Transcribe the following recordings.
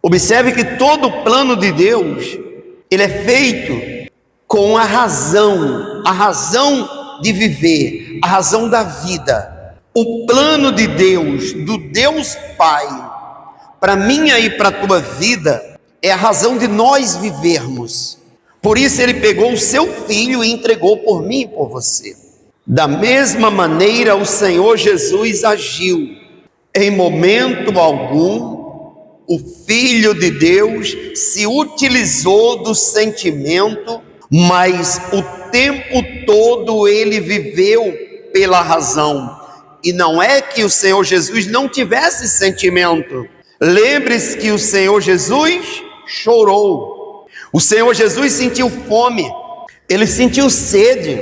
Observe que todo o plano de Deus, ele é feito com a razão de viver, a razão da vida. O plano de Deus, do Deus Pai, para minha e para a tua vida, é a razão de nós vivermos. Por isso ele pegou o seu filho e entregou por mim e por você. Da mesma maneira o Senhor Jesus agiu. Em momento algum, o Filho de Deus se utilizou do sentimento, mas o tempo todo ele viveu pela razão. E não é que o Senhor Jesus não tivesse sentimento. Lembre-se que o Senhor Jesus chorou. O Senhor Jesus sentiu fome, ele sentiu sede,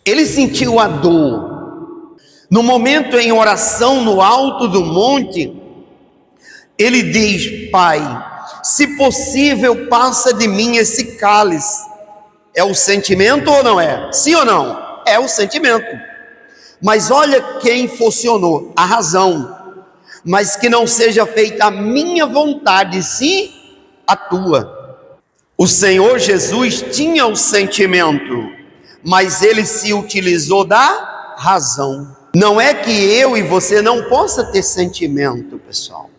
ele sentiu a dor. No momento em oração no alto do monte, ele diz: Pai, se possível, passa de mim esse cálice. É o sentimento ou não é? Sim ou não? É o sentimento. Mas olha quem funcionou, a razão. Mas que não seja feita a minha vontade, sim a tua. O Senhor Jesus tinha o sentimento, mas ele se utilizou da razão. Não é que eu e você não possa ter sentimento, pessoal.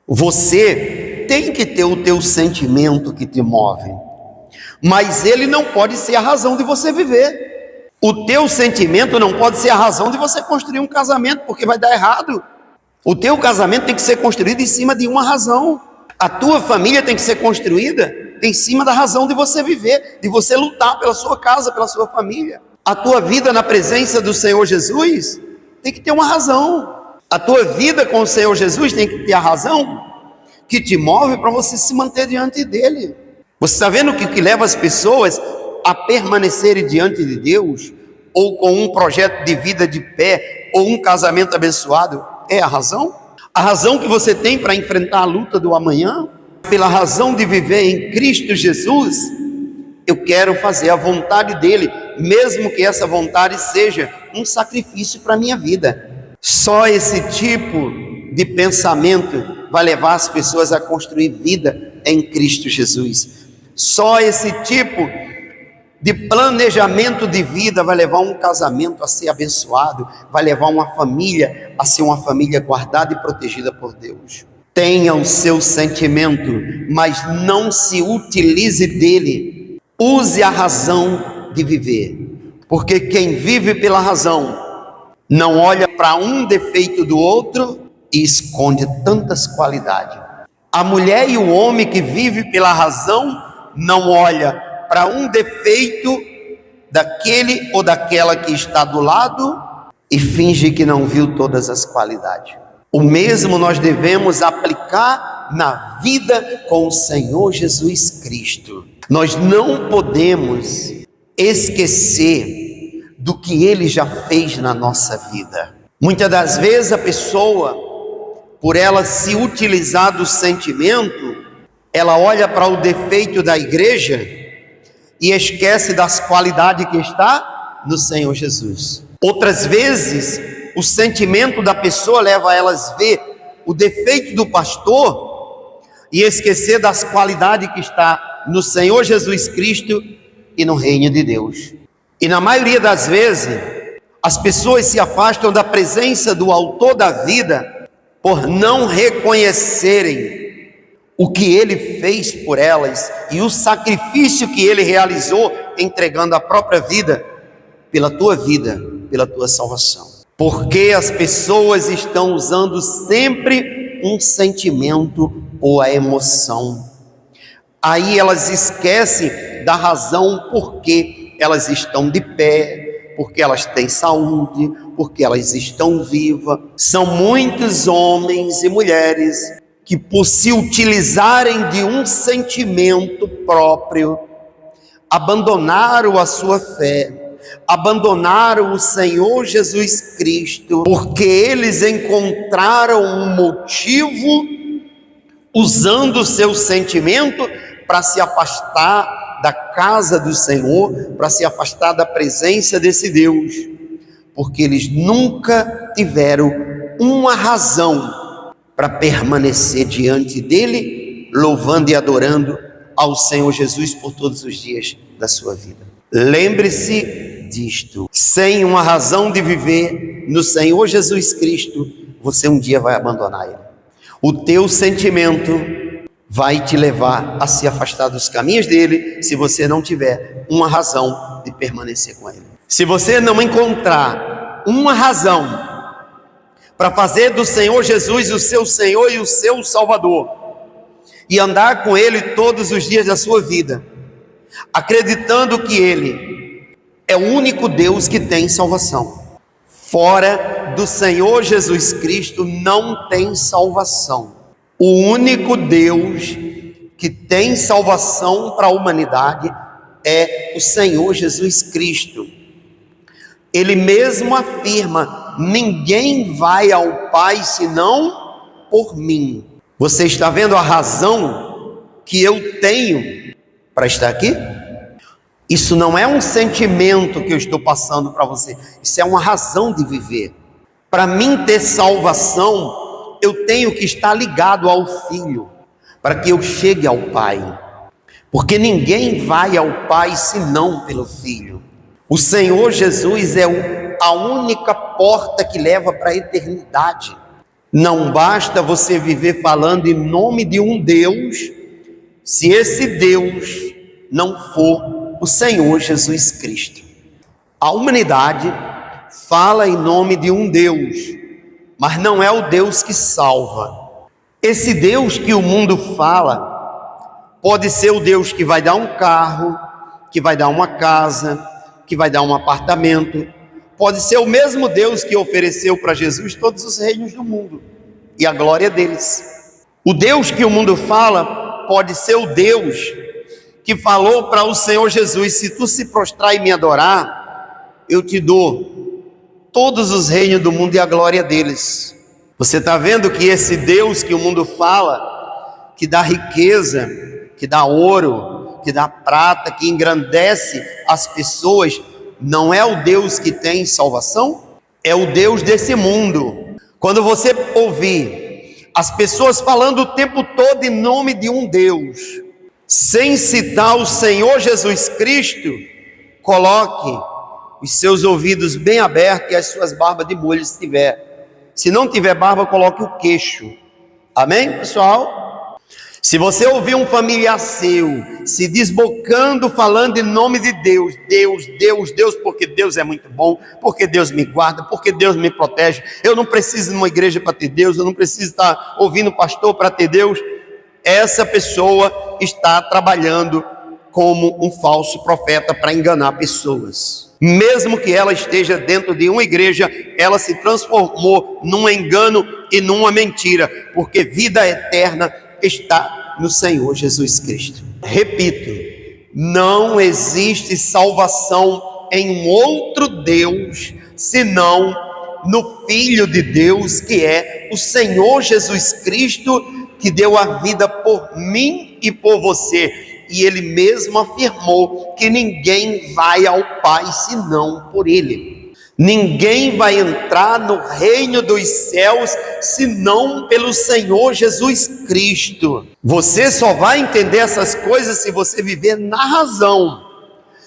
Você tem que ter o teu sentimento que te move, mas ele não pode ser a razão de você viver. O teu sentimento não pode ser a razão de você construir um casamento, porque vai dar errado. O teu casamento tem que ser construído em cima de uma razão. A tua família tem que ser construída em cima da razão de você viver, de você lutar pela sua casa, pela sua família. A tua vida na presença do Senhor Jesus tem que ter uma razão. A tua vida com o Senhor Jesus tem que ter a razão que te move para você se manter diante dele. Você está vendo que o que leva as pessoas a permanecerem diante de Deus, ou com um projeto de vida de pé, ou um casamento abençoado, é a razão? A razão que você tem para enfrentar a luta do amanhã, pela razão de viver em Cristo Jesus, eu quero fazer a vontade dele, mesmo que essa vontade seja um sacrifício para a minha vida. Só esse tipo de pensamento vai levar as pessoas a construir vida em Cristo Jesus. Só esse tipo de planejamento de vida vai levar um casamento a ser abençoado, vai levar uma família a ser uma família guardada e protegida por Deus. Tenha o seu sentimento, mas não se utilize dele. Use a razão de viver, porque quem vive pela razão não olha para um defeito do outro e esconde tantas qualidades. A mulher e o homem que vive pela razão não olha para um defeito daquele ou daquela que está do lado e finge que não viu todas as qualidades. O mesmo nós devemos aplicar na vida com o Senhor Jesus Cristo. Nós não podemos esquecer do que Ele já fez na nossa vida. Muitas das vezes a pessoa, por ela se utilizar do sentimento, ela olha para o defeito da igreja e esquece das qualidades que está no Senhor Jesus. Outras vezes, o sentimento da pessoa leva elas a ver o defeito do pastor e esquecer das qualidades que está no Senhor Jesus Cristo e no reino de Deus. E na maioria das vezes, as pessoas se afastam da presença do autor da vida por não reconhecerem o que ele fez por elas e o sacrifício que ele realizou, entregando a própria vida, pela tua salvação. Porque as pessoas estão usando sempre um sentimento ou a emoção. Aí elas esquecem da razão porque elas estão de pé, porque elas têm saúde, porque elas estão vivas. São muitos homens e mulheres que, por se utilizarem de um sentimento próprio, abandonaram a sua fé, abandonaram o Senhor Jesus Cristo, porque eles encontraram um motivo, usando o seu sentimento, para se afastar da casa do Senhor, para se afastar da presença desse Deus, porque eles nunca tiveram uma razão para permanecer diante dele louvando e adorando ao Senhor Jesus por todos os dias da sua vida. Lembre-se disto: sem uma razão de viver no Senhor Jesus Cristo, você um dia vai abandonar Ele. O teu sentimento vai te levar a se afastar dos caminhos dele, se você não tiver uma razão de permanecer com Ele. Se você não encontrar uma razão para fazer do Senhor Jesus o seu Senhor e o seu Salvador, e andar com Ele todos os dias da sua vida, acreditando que Ele é o único Deus que tem salvação. Fora do Senhor Jesus Cristo não tem salvação. O único Deus que tem salvação para a humanidade é o Senhor Jesus Cristo. Ele mesmo afirma: ninguém vai ao Pai senão por mim. Você está vendo a razão que eu tenho para estar aqui? Isso não é um sentimento que eu estou passando para você, isso é uma razão de viver. Para mim ter salvação, eu tenho que estar ligado ao Filho, para que eu chegue ao Pai, porque ninguém vai ao Pai senão pelo Filho. O Senhor Jesus é a única porta que leva para a eternidade. Não basta você viver falando em nome de um Deus, se esse Deus não for o Senhor Jesus Cristo. A humanidade fala em nome de um Deus, mas não é o Deus que salva. Esse Deus que o mundo fala pode ser o Deus que vai dar um carro, que vai dar uma casa, que vai dar um apartamento. Pode ser o mesmo Deus que ofereceu para Jesus todos os reinos do mundo e a glória deles. O Deus que o mundo fala pode ser o Deus que falou para o Senhor Jesus: se tu se prostrar e me adorar, eu te dou todos os reinos do mundo e a glória deles. Você está vendo que esse Deus que o mundo fala, que dá riqueza, que dá ouro, que dá prata, que engrandece as pessoas, não é o Deus que tem salvação? É o Deus desse mundo. Quando você ouvir as pessoas falando o tempo todo em nome de um Deus, sem citar o Senhor Jesus Cristo, coloque os seus ouvidos bem abertos e as suas barbas de molho, se tiver. Se não tiver barba, coloque o queixo. Amém, pessoal? Se você ouvir um familiar seu se desbocando, falando em nome de Deus, Deus, Deus, Deus, porque Deus é muito bom, porque Deus me guarda, porque Deus me protege, eu não preciso de uma igreja para ter Deus, eu não preciso estar ouvindo pastor para ter Deus, essa pessoa está trabalhando como um falso profeta para enganar pessoas. Mesmo que ela esteja dentro de uma igreja, ela se transformou num engano e numa mentira, porque vida eterna está no Senhor Jesus Cristo. Repito, não existe salvação em um outro Deus, senão no Filho de Deus, que é o Senhor Jesus Cristo, que deu a vida por mim e por você. E Ele mesmo afirmou que ninguém vai ao Pai senão por Ele. Ninguém vai entrar no reino dos céus senão pelo Senhor Jesus Cristo. Você só vai entender essas coisas se você viver na razão.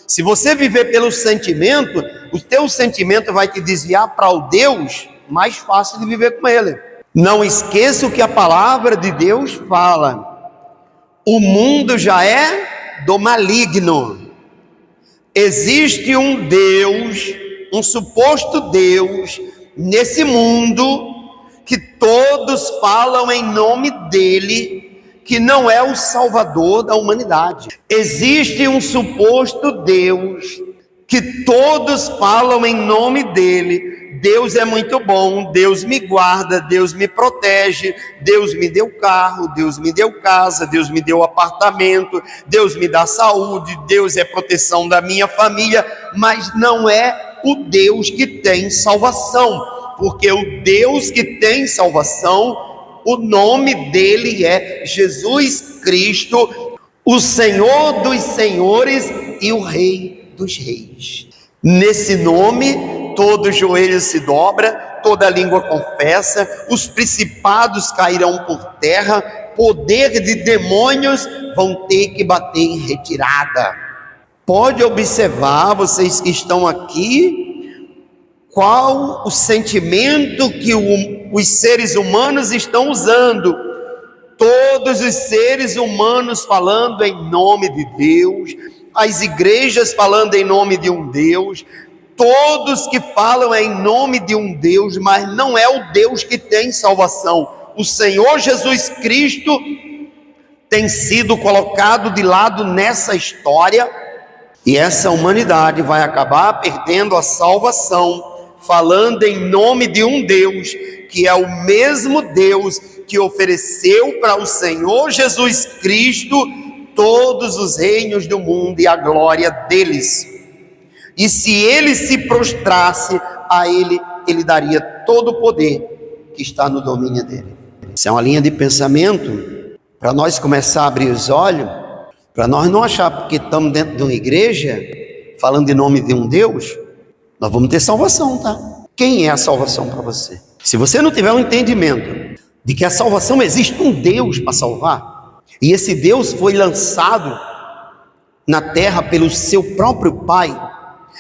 Se você viver pelo sentimento, o teu sentimento vai te desviar para o Deus mais fácil de viver com Ele. Não esqueça o que a palavra de Deus fala. O mundo já é do maligno. Existe um Deus, um suposto Deus, nesse mundo, que todos falam em nome dele, que não é o Salvador da humanidade. Existe um suposto Deus, que todos falam em nome dele. Deus é muito bom, Deus me guarda, Deus me protege, Deus me deu carro, Deus me deu casa, Deus me deu apartamento, Deus me dá saúde, Deus é proteção da minha família, mas não é o Deus que tem salvação, porque o Deus que tem salvação, o nome dele é Jesus Cristo, o Senhor dos senhores e o Rei dos reis. Nesse nome, todo joelho se dobra, toda língua confessa, os principados cairão por terra, poder de demônios vão ter que bater em retirada. Pode observar, vocês que estão aqui, qual o sentimento que os seres humanos estão usando. Todos os seres humanos falando em nome de Deus, as igrejas falando em nome de um Deus, todos que falam em nome de um Deus, mas não é o Deus que tem salvação. O Senhor Jesus Cristo tem sido colocado de lado nessa história, e essa humanidade vai acabar perdendo a salvação, falando em nome de um Deus, que é o mesmo Deus que ofereceu para o Senhor Jesus Cristo todos os reinos do mundo e a glória deles. E se ele se prostrasse a ele, ele daria todo o poder que está no domínio dele. Isso é uma linha de pensamento para nós começar a abrir os olhos, para nós não achar porque estamos dentro de uma igreja falando em nome de um Deus, nós vamos ter salvação, tá? Quem é a salvação para você? Se você não tiver um entendimento de que a salvação existe um Deus para salvar, e esse Deus foi lançado na terra pelo seu próprio Pai,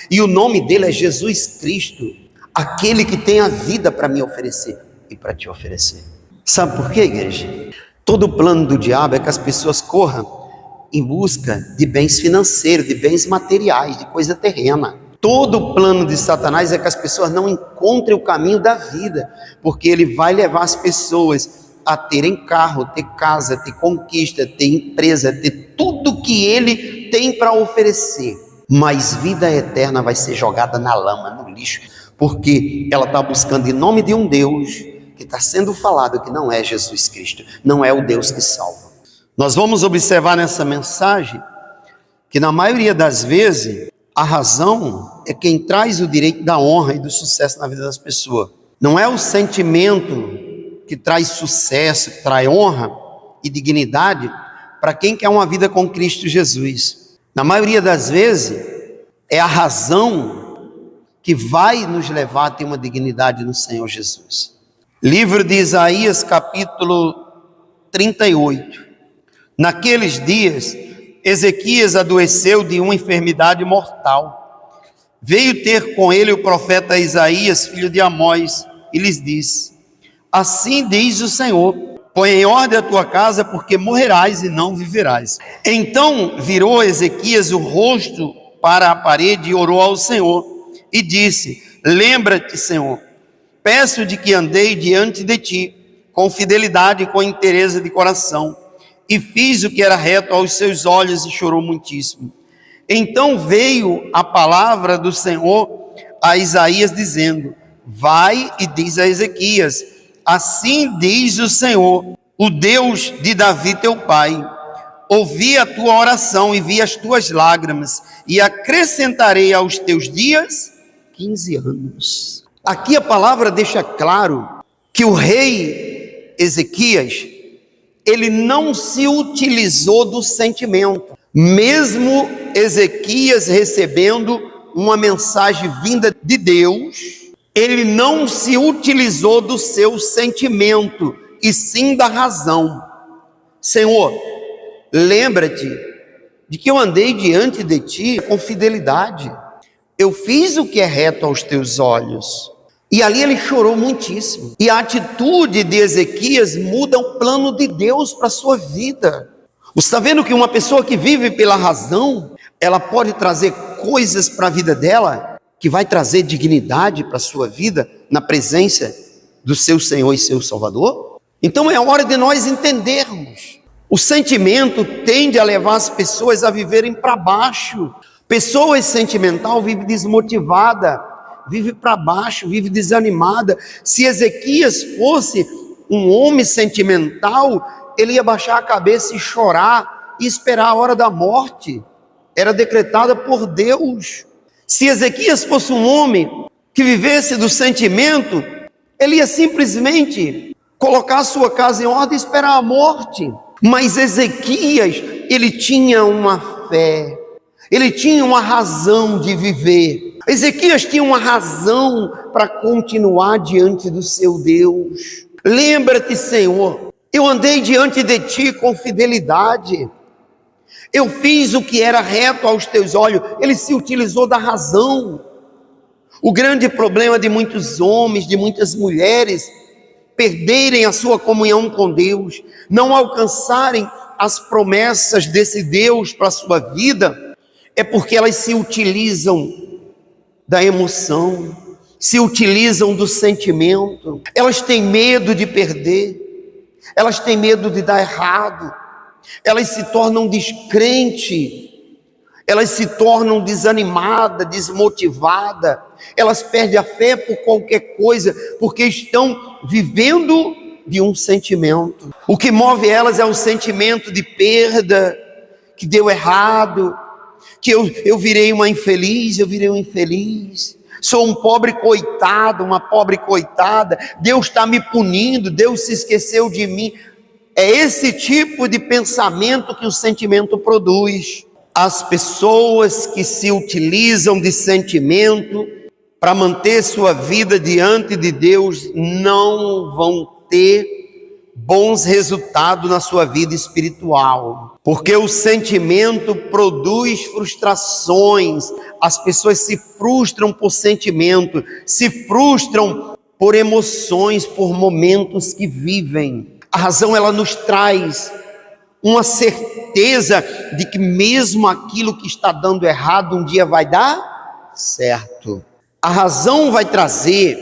e o nome dele é Jesus Cristo, aquele que tem a vida para me oferecer e para te oferecer. Sabe por quê, igreja? Todo o plano do diabo é que as pessoas corram em busca de bens financeiros, de bens materiais, de coisa terrena. Todo o plano de Satanás é que as pessoas não encontrem o caminho da vida, porque ele vai levar as pessoas a terem carro, ter casa, ter conquista, ter empresa, ter tudo que ele tem para oferecer. Mas vida eterna vai ser jogada na lama, no lixo, porque ela está buscando em nome de um Deus que está sendo falado que não é Jesus Cristo, não é o Deus que salva. Nós vamos observar nessa mensagem que na maioria das vezes a razão é quem traz o direito da honra e do sucesso na vida das pessoas. Não é o sentimento que traz sucesso, que traz honra e dignidade para quem quer uma vida com Cristo Jesus. Na maioria das vezes é a razão que vai nos levar a ter uma dignidade no Senhor Jesus. Livro de Isaías, capítulo 38. Naqueles dias, Ezequias adoeceu de uma enfermidade mortal. Veio ter com ele o profeta Isaías, filho de Amós, e lhes disse: assim diz o Senhor, põe em ordem a tua casa, porque morrerás e não viverás. Então virou Ezequias o rosto para a parede e orou ao Senhor, e disse: lembra-te, Senhor, peço de que andei diante de ti, com fidelidade e com inteireza de coração, e fiz o que era reto aos seus olhos, e chorou muitíssimo. Então veio a palavra do Senhor a Isaías, dizendo: vai e diz a Ezequias: assim diz o Senhor, o Deus de Davi teu pai, ouvi a tua oração e vi as tuas lágrimas, e acrescentarei aos teus dias 15 anos. Aqui a palavra deixa claro que o rei Ezequias, ele não se utilizou do sentimento, mesmo Ezequias recebendo uma mensagem vinda de Deus, ele não se utilizou do seu sentimento, e sim da razão. Senhor, lembra-te de que eu andei diante de ti com fidelidade, eu fiz o que é reto aos teus olhos. E ali ele chorou muitíssimo. E a atitude de Ezequias muda o plano de Deus para a sua vida. Você está vendo que uma pessoa que vive pela razão, ela pode trazer coisas para a vida dela, que vai trazer dignidade para a sua vida, na presença do seu Senhor e seu Salvador? Então é hora de nós entendermos. O sentimento tende a levar as pessoas a viverem para baixo. Pessoa sentimental vive desmotivada, vive para baixo, vive desanimada. Se Ezequias fosse um homem sentimental, ele ia baixar a cabeça e chorar e esperar a hora da morte. Era decretada por Deus. Se Ezequias fosse um homem que vivesse do sentimento, ele ia simplesmente colocar a sua casa em ordem e esperar a morte. Mas Ezequias, ele tinha uma fé, ele tinha uma razão de viver. Ezequias tinha uma razão para continuar diante do seu Deus. Lembra-te, Senhor, Eu andei diante de ti com fidelidade. Eu fiz o que era reto aos teus olhos. Ele se utilizou da razão. O grande problema de muitos homens, de muitas mulheres, perderem a sua comunhão com Deus, não alcançarem as promessas desse Deus para a sua vida, é porque elas se utilizam da emoção, se utilizam do sentimento. Elas têm medo de perder, elas têm medo de dar errado, elas se tornam descrentes, elas se tornam desanimadas, desmotivadas, elas perdem a fé por qualquer coisa, porque estão vivendo de um sentimento. O que move elas é o sentimento de perda, que deu errado, que eu virei uma infeliz, eu virei um infeliz, sou um pobre coitado, uma pobre coitada, Deus está me punindo, Deus se esqueceu de mim. É esse tipo de pensamento que o sentimento produz. As pessoas que se utilizam de sentimento para manter sua vida diante de Deus não vão ter bons resultados na sua vida espiritual, porque o sentimento produz frustrações. As pessoas se frustram por sentimento, se frustram por emoções, por momentos que vivem. A razão, ela nos traz uma certeza de que mesmo aquilo que está dando errado um dia vai dar certo. A razão vai trazer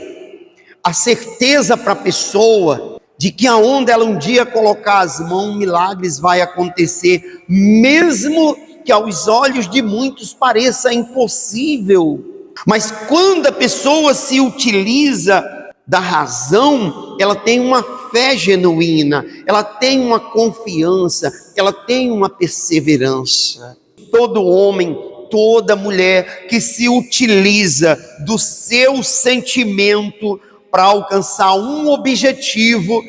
a certeza para a pessoa de que aonde ela um dia colocar as mãos, milagres vai acontecer, mesmo que aos olhos de muitos pareça impossível. Mas quando a pessoa se utiliza da razão, ela tem uma fé genuína, ela tem uma confiança, ela tem uma perseverança. Todo homem, toda mulher que se utiliza do seu sentimento para alcançar um objetivo,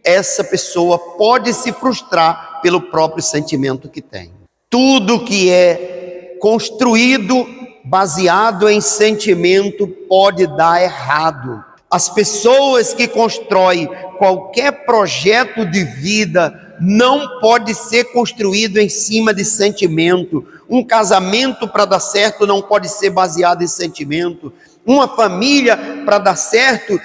essa pessoa pode se frustrar pelo próprio sentimento que tem. Tudo que é construído baseado em sentimento pode dar errado. As pessoas que constroem qualquer projeto de vida não pode ser construído em cima de sentimento. Um casamento para dar certo não pode ser baseado em sentimento. Uma família para dar certo,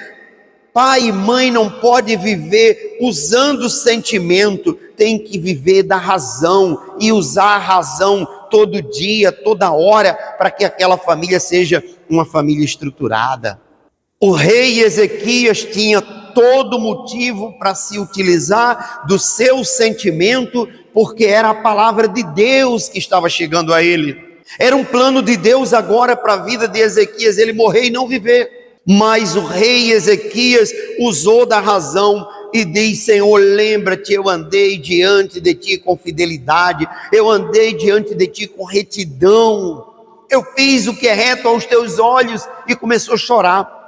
pai e mãe não pode viver usando sentimento, tem que viver da razão e usar a razão todo dia, toda hora, para que aquela família seja uma família estruturada. O rei Ezequias tinha todo motivo para se utilizar do seu sentimento, porque era a palavra de Deus que estava chegando a ele. Era um plano de Deus agora para a vida de Ezequias, ele morrer e não viver. Mas o rei Ezequias usou da razão e diz: Senhor, lembra-te, eu andei diante de ti com fidelidade, eu andei diante de ti com retidão, eu fiz o que é reto aos teus olhos. E começou a chorar.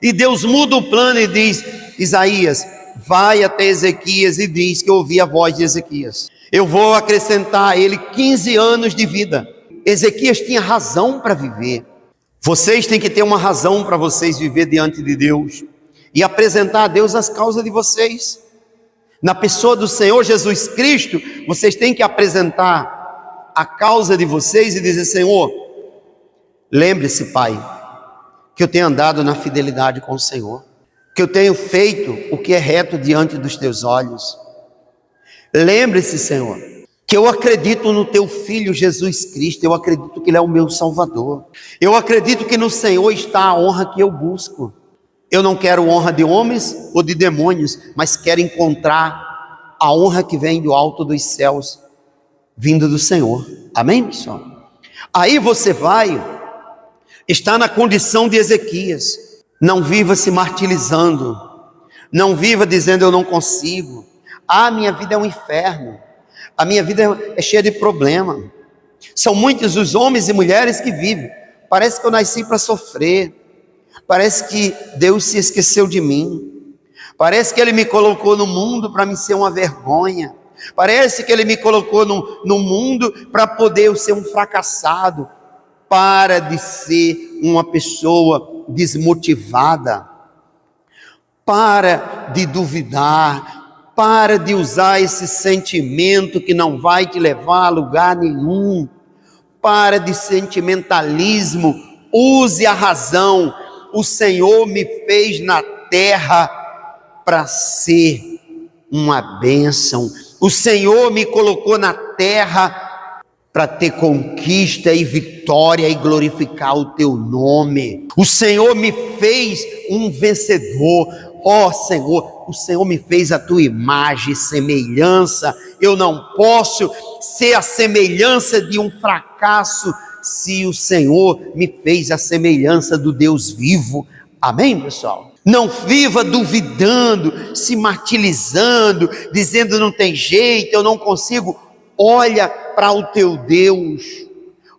E Deus muda o plano e diz: Isaías, vai até Ezequias e diz que eu ouvi a voz de Ezequias. Eu vou acrescentar a ele 15 anos de vida. Ezequias tinha razão para viver. Vocês têm que ter uma razão para vocês viver diante de Deus e apresentar a Deus as causas de vocês. Na pessoa do Senhor Jesus Cristo, vocês têm que apresentar a causa de vocês e dizer: Senhor, lembre-se, Pai, que eu tenho andado na fidelidade com o Senhor, que eu tenho feito o que é reto diante dos teus olhos. Lembre-se, Senhor, que eu acredito no teu Filho Jesus Cristo, eu acredito que Ele é o meu Salvador, eu acredito que no Senhor está a honra que eu busco. Eu não quero honra de homens ou de demônios, mas quero encontrar a honra que vem do alto dos céus, vindo do Senhor. Amém, pessoal? Aí você vai estar na condição de Ezequias. Não viva se martirizando, não viva dizendo: eu não consigo, minha vida é um inferno, a minha vida é cheia de problema. São muitos os homens e mulheres que vivem: parece que eu nasci para sofrer, parece que Deus se esqueceu de mim, parece que Ele me colocou no mundo para me ser uma vergonha, parece que Ele me colocou no mundo para poder eu ser um fracassado. Para de ser uma pessoa desmotivada, para de duvidar, Para de usar esse sentimento que não vai te levar a lugar nenhum. Para de sentimentalismo. Use a razão. O Senhor me fez na terra para ser uma bênção. O Senhor me colocou na terra para ter conquista e vitória e glorificar o teu nome. O Senhor me fez um vencedor. Ó Senhor, o Senhor me fez a tua imagem e semelhança. Eu não posso ser a semelhança de um fracasso se o Senhor me fez a semelhança do Deus vivo. Amém, pessoal? Não viva duvidando, se martirizando, dizendo não tem jeito, eu não consigo. Olha para o teu Deus,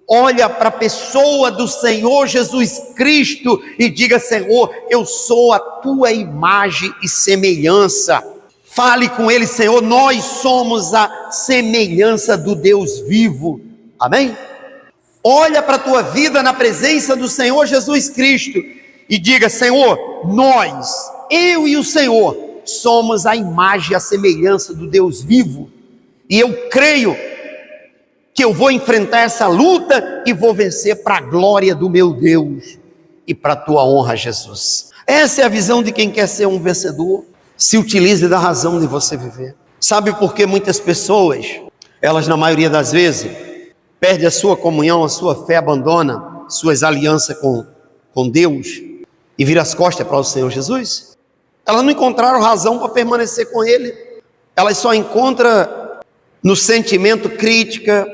olha para a pessoa do Senhor Jesus Cristo e diga: Senhor, eu sou a tua imagem e semelhança. Fale com ele: Senhor, nós somos a semelhança do Deus vivo. Amém? Olha para a tua vida na presença do Senhor Jesus Cristo e diga: Senhor, nós, eu e o Senhor, somos a imagem e a semelhança do Deus vivo. E eu creio que eu vou enfrentar essa luta e vou vencer para a glória do meu Deus e para a tua honra, Jesus. Essa é a visão de quem quer ser um vencedor. Se utilize da razão de você viver. Sabe por que muitas pessoas, elas na maioria das vezes, perdem a sua comunhão, a sua fé, abandona suas alianças com Deus e vira as costas para o Senhor Jesus? Elas não encontraram razão para permanecer com Ele. Elas só encontram no sentimento crítica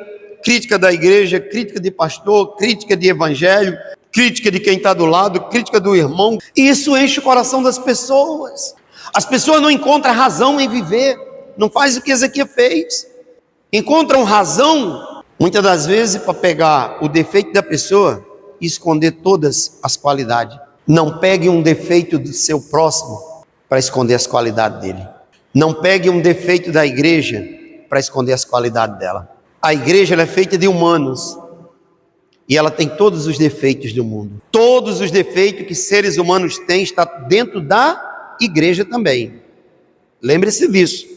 da igreja, crítica de pastor, crítica de evangelho, crítica de quem está do lado, crítica do irmão. E isso enche o coração das pessoas. As pessoas não encontram razão em viver, não faz o que Ezequias fez. Encontram razão, muitas das vezes, para pegar o defeito da pessoa e esconder todas as qualidades. Não pegue um defeito do seu próximo para esconder as qualidades dele. Não pegue um defeito da igreja para esconder as qualidades dela. A igreja ela é feita de humanos e ela tem todos os defeitos do mundo. Todos os defeitos que seres humanos têm está dentro da igreja também. Lembre-se disso.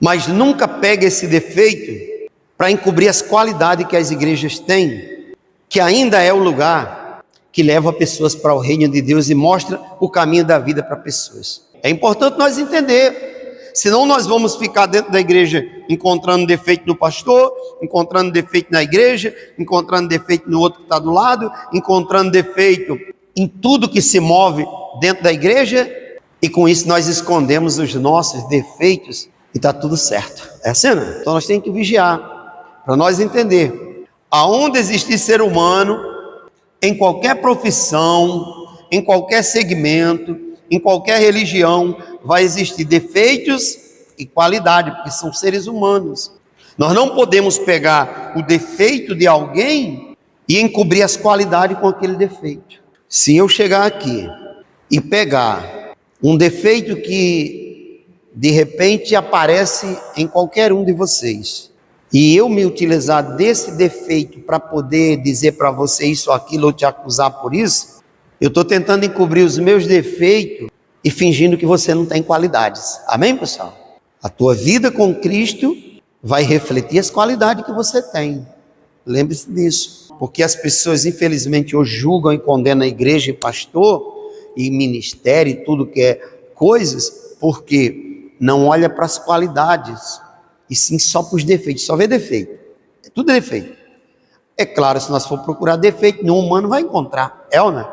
Mas nunca pegue esse defeito para encobrir as qualidades que as igrejas têm, que ainda é o lugar que leva pessoas para o reino de Deus e mostra o caminho da vida para pessoas. É importante nós entender. Senão nós vamos ficar dentro da igreja encontrando defeito no pastor, encontrando defeito na igreja, encontrando defeito no outro que está do lado, encontrando defeito em tudo que se move dentro da igreja, e com isso nós escondemos os nossos defeitos e está tudo certo. É assim, né? Então nós temos que vigiar, para nós entender, aonde existir ser humano, em qualquer profissão, em qualquer segmento, em qualquer religião, vai existir defeitos e qualidade, porque são seres humanos. Nós não podemos pegar o defeito de alguém e encobrir as qualidades com aquele defeito. Se eu chegar aqui e pegar um defeito que de repente aparece em qualquer um de vocês, e eu me utilizar desse defeito para poder dizer para você isso ou aquilo, ou te acusar por isso, eu estou tentando encobrir os meus defeitos e fingindo que você não tem qualidades. Amém, pessoal? A tua vida com Cristo vai refletir as qualidades que você tem. Lembre-se disso. Porque as pessoas, infelizmente, hoje julgam e condenam a igreja e pastor e ministério e tudo que é coisas, porque não olha para as qualidades, e sim só para os defeitos. Só vê defeito. É tudo defeito. É claro, se nós for procurar defeito, nenhum humano vai encontrar. É ou não é?